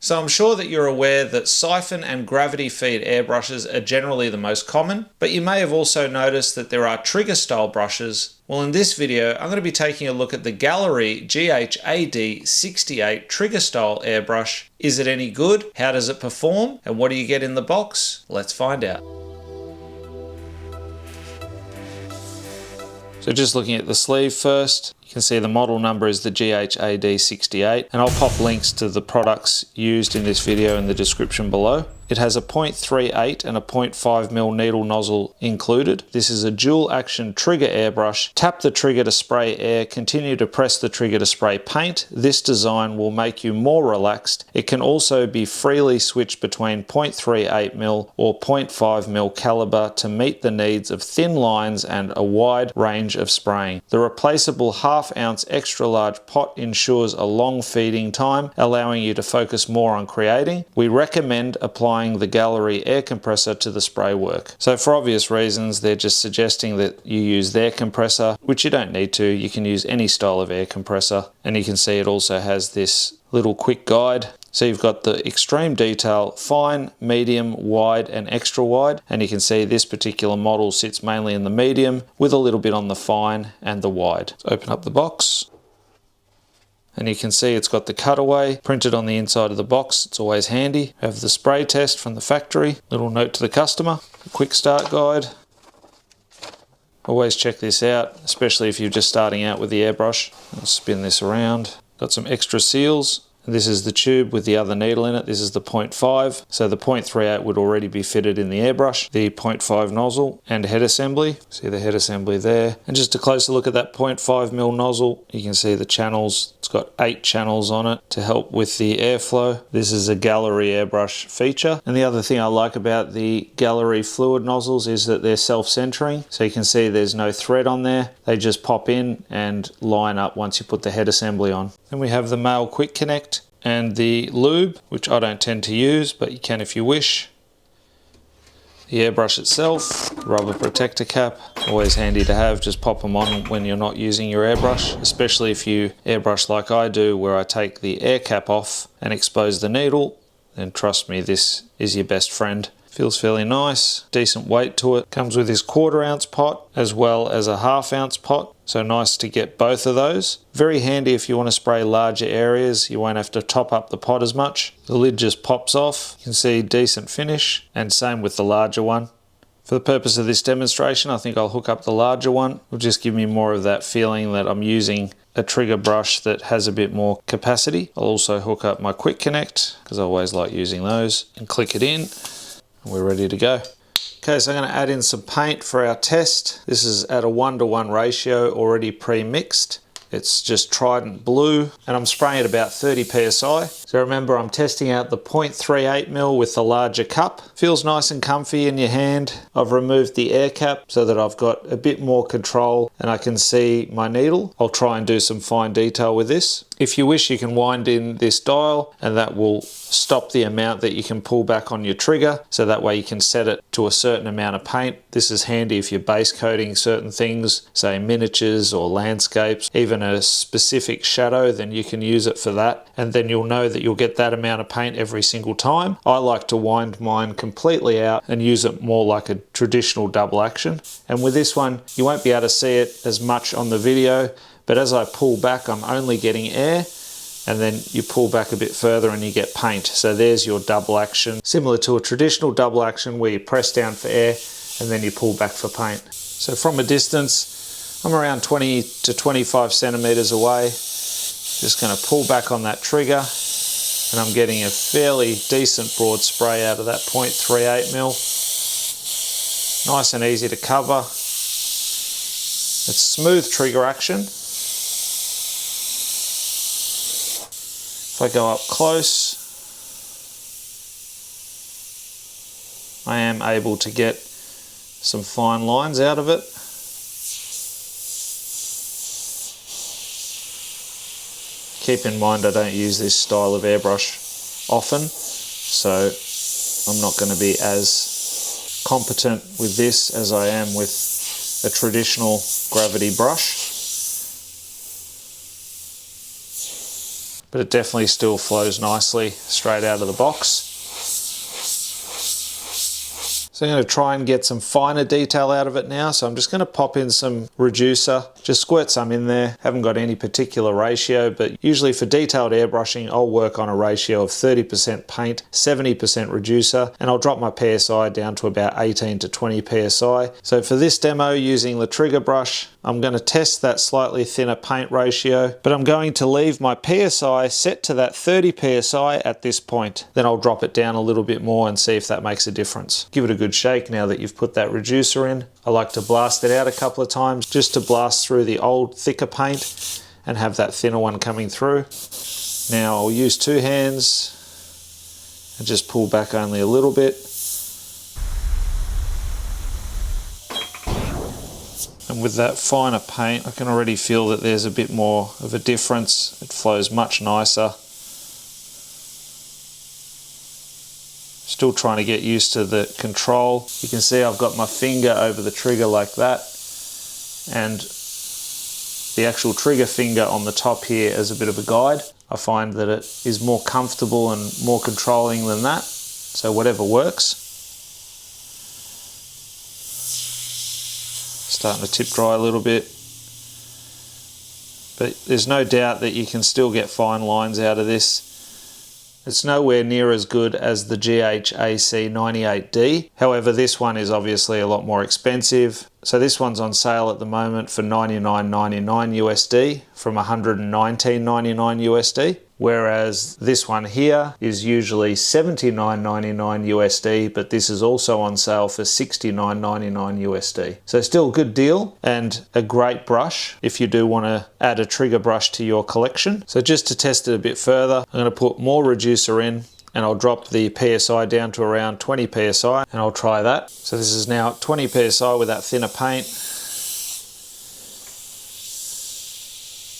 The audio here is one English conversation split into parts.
So I'm sure that you're aware that siphon and gravity feed airbrushes are generally the most common, but you may have also noticed that there are trigger style brushes. Well, in this video, I'm going to be taking a look at the Gaahleri GHAD-68 Trigger Style Airbrush. Is it any good? How does it perform? And what do you get in the box? Let's find out. So just looking at the sleeve first, you can see the model number is the GHAD-68, and I'll pop links to the products used in this video in the description below. It has a 0.38 and a 0.5mm needle nozzle included. This is a dual action trigger airbrush. Tap the trigger to spray air, continue to press the trigger to spray paint. This design will make you more relaxed. It can also be freely switched between 0.38mm or 0.5mm caliber to meet the needs of thin lines and a wide range of spraying. The replaceable half-ounce extra large pot ensures a long feeding time, allowing you to focus more on creating. We recommend applying the Gaahleri air compressor to the spray work. So for obvious reasons, they're just suggesting that you use their compressor, which you don't need to. You can use any style of air compressor. And you can see it also has this little quick guide. So you've got the extreme detail, fine, medium, wide, and extra wide. And you can see this particular model sits mainly in the medium with a little bit on the fine and the wide. Let's open up the box. And you can see it's got the cutaway printed on the inside of the box. It's always handy. We have the spray test from the factory. Little note to the customer. A quick start guide. Always check this out, especially if you're just starting out with the airbrush. I'll spin this around. Got some extra seals. This is the tube with the other needle in it. This is the 0.5. So the 0.38 would already be fitted in the airbrush. The 0.5 nozzle and head assembly. See the head assembly there. And just a closer look at that 0.5mm nozzle. You can see the channels. It's got 8 channels on it to help with the airflow. This is a Gaahleri airbrush feature. And the other thing I like about the Gaahleri fluid nozzles is that they're self-centering. So you can see there's no thread on there. They just pop in and line up once you put the head assembly on. Then we have the male quick connect and the lube, which I don't tend to use, but you can if you wish. The airbrush itself, rubber protector cap, always handy to have. Just pop them on when you're not using your airbrush, especially if you airbrush like I do, where I take the air cap off and expose the needle. Then trust me, this is your best friend. Feels fairly nice, decent weight to it. Comes with this 1/4 ounce pot as well as a 1/2 ounce pot. So nice to get both of those. Very handy if you want to spray larger areas. You won't have to top up the pot as much. The lid just pops off. You can see decent finish, and same with the larger one. For the purpose of this demonstration, I think I'll hook up the larger one. It'll just give me more of that feeling that I'm using a trigger brush that has a bit more capacity. I'll also hook up my quick connect because I always like using those, and click it in. We're ready to go. Okay, so I'm going to add in some paint for our test. This is at a 1:1 ratio, already pre-mixed. It's just Trident blue, and I'm spraying at about 30 psi. So remember, I'm testing out the 0.38mm with the larger cup. Feels nice and comfy in your hand. I've removed the air cap so that I've got a bit more control and I can see my needle. I'll try and do some fine detail with this. If you wish, you can wind in this dial, and that will stop the amount that you can pull back on your trigger, so that way you can set it to a certain amount of paint. This is handy if you're base coating certain things, say miniatures or landscapes, even a specific shadow, then you can use it for that, and then you'll know that you'll get that amount of paint every single time. I like to wind mine completely out and use it more like a traditional double action. And with this one, you won't be able to see it as much on the video, but as I pull back, I'm only getting air, and then you pull back a bit further and you get paint. So there's your double action, similar to a traditional double action where you press down for air and then you pull back for paint. So from a distance, I'm around 20 to 25 centimeters away. Just going to pull back on that trigger, and I'm getting a fairly decent broad spray out of that 0.38mm. Nice and easy to cover. It's smooth trigger action. If I go up close, I am able to get some fine lines out of it. Keep in mind I don't use this style of airbrush often, so I'm not going to be as competent with this as I am with a traditional gravity brush. but it definitely still flows nicely straight out of the box. So I'm going to try and get some finer detail out of it now. So I'm just going to pop in some reducer, just squirt some in there. Haven't got any particular ratio, but usually for detailed airbrushing, I'll work on a ratio of 30% paint, 70% reducer, and I'll drop my PSI down to about 18 to 20 PSI. So for this demo using the trigger brush, I'm going to test that slightly thinner paint ratio, but I'm going to leave my PSI set to that 30 PSI at this point. Then I'll drop it down a little bit more and see if that makes a difference. Give it a good shake now that you've put that reducer in. I like to blast it out a couple of times just to blast through the old thicker paint and have that thinner one coming through. Now I'll use two hands and just pull back only a little bit. And with that finer paint, I can already feel that there's a bit more of a difference. It flows much nicer. Still trying to get used to the control. You can see I've got my finger over the trigger like that, and the actual trigger finger on the top here as a bit of a guide. I find that it is more comfortable and more controlling than that, so whatever works. Starting to tip dry a little bit, but there's no doubt that you can still get fine lines out of this. It's nowhere near as good as the GHAD-68 However, this one is obviously a lot more expensive. So this one's on sale at the moment for $99.99 USD from $119.99 USD. Whereas this one here is usually $79.99 USD, but this is also on sale for $69.99 USD. So still a good deal and a great brush if you do want to add a trigger brush to your collection. So just to test it a bit further, I'm going to put more reducer in and I'll drop the PSI down to around 20 PSI and I'll try that. So this is now 20 PSI with that thinner paint.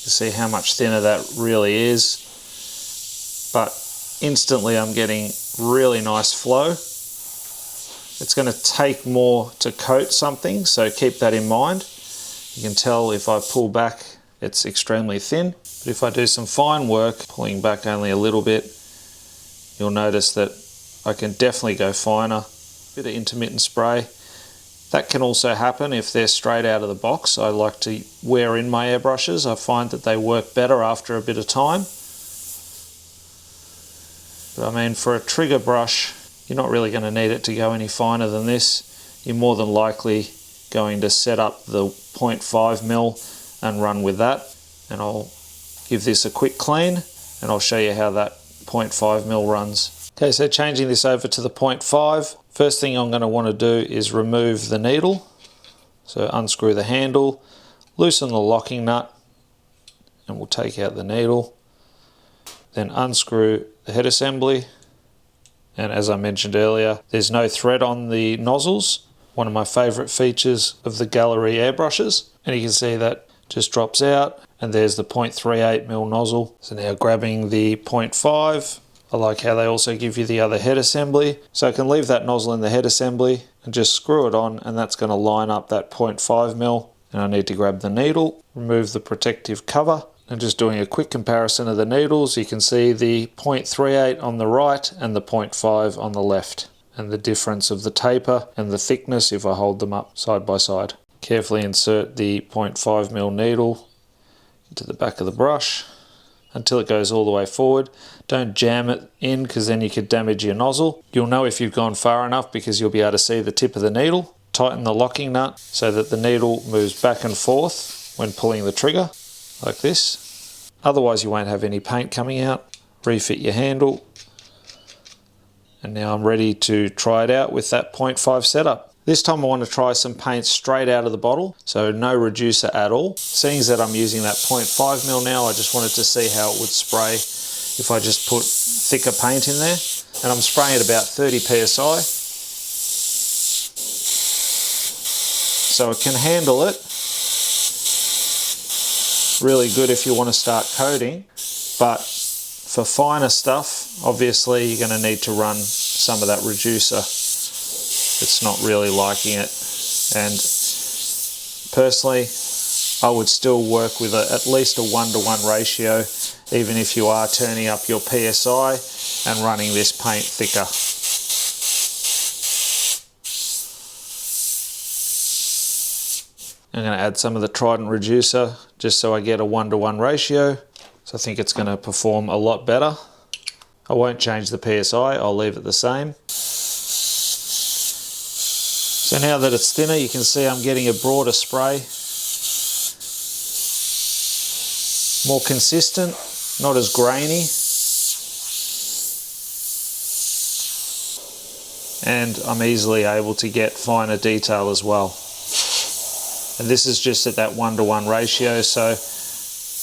You see how much thinner that really is. But instantly I'm getting really nice flow. It's going to take more to coat something, so keep that in mind. You can tell if I pull back it's extremely thin, but if I do some fine work, pulling back only a little bit, you'll notice that I can definitely go finer. Bit of intermittent spray. That can also happen if they're straight out of the box. I like to wear in my airbrushes. I find that they work better after a bit of time. But I mean, for a trigger brush, you're not really going to need it to go any finer than this. You're more than likely going to set up the 0.5mm and run with that. And I'll give this a quick clean and I'll show you how that 0.5mm runs. Okay, so changing this over to the 0.5. First thing I'm going to want to do is remove the needle. So unscrew the handle, loosen the locking nut, and we'll take out the needle. Then unscrew the head assembly, and as I mentioned earlier, there's no thread on the nozzles, one of my favourite features of the Gaahleri airbrushes, and you can see that just drops out, and there's the 0.38mm nozzle. So now grabbing the 0.5, I like how they also give you the other head assembly, so I can leave that nozzle in the head assembly and just screw it on, and that's going to line up that 0.5mm. And I need to grab the needle, remove the protective cover, and just doing a quick comparison of the needles, you can see the 0.38 on the right and the 0.5 on the left, and the difference of the taper and the thickness if I hold them up side by side. Carefully insert the 0.5mm needle into the back of the brush until it goes all the way forward. Don't jam it in because then you could damage your nozzle. You'll know if you've gone far enough because you'll be able to see the tip of the needle. Tighten the locking nut so that the needle moves back and forth when pulling the trigger, like this. Otherwise you won't have any paint coming out. Refit your handle. And now I'm ready to try it out with that 0.5 setup. This time I want to try some paint straight out of the bottle, so no reducer at all. Seeing as that I'm using that 0.5mm now, I just wanted to see how it would spray if I just put thicker paint in there. And I'm spraying at about 30 PSI. So it can handle it. Really good if you want to start coating, but for finer stuff, obviously you're going to need to run some of that reducer. It's not really liking it, and personally I would still work with at least a 1-to-1 ratio even if you are turning up your PSI and running this paint thicker. I'm going to add some of the Trident reducer just so I get a 1:1 ratio. So I think it's going to perform a lot better. I won't change the PSI, I'll leave it the same. So now that it's thinner, you can see I'm getting a broader spray. More consistent, not as grainy. And I'm easily able to get finer detail as well. And this is just at that 1:1 ratio, so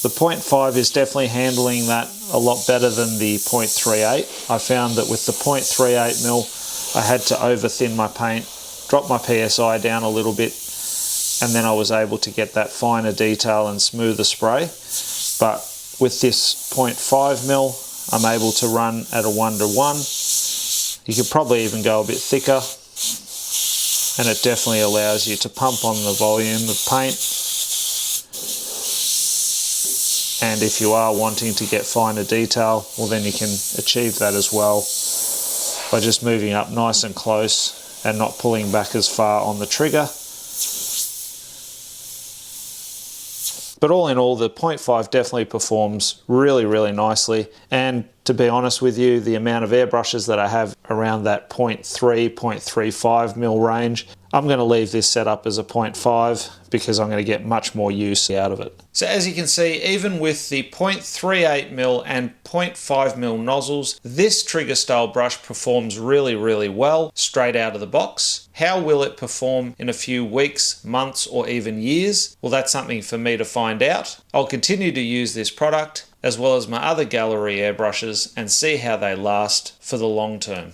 the 0.5 is definitely handling that a lot better than the 0.38. I found that with the 0.38mm, I had to over thin my paint, drop my PSI down a little bit, and then I was able to get that finer detail and smoother spray. But with this 0.5mm, I'm able to run at a 1:1. You could probably even go a bit thicker, and it definitely allows you to pump on the volume of paint. And if you are wanting to get finer detail, well then you can achieve that as well by just moving up nice and close and not pulling back as far on the trigger. But all in all, the 0.5 definitely performs really nicely. And to be honest with you, the amount of airbrushes that I have around that 0.3, 0.35mm range, I'm going to leave this set up as a 0.5 because I'm going to get much more use out of it. So as you can see, even with the 0.38mm and 0.5mm nozzles, this trigger style brush performs really well straight out of the box. How will it perform in a few weeks, months, or even years? Well, that's something for me to find out. I'll continue to use this product as well as my other Gaahleri airbrushes and see how they last for the long term.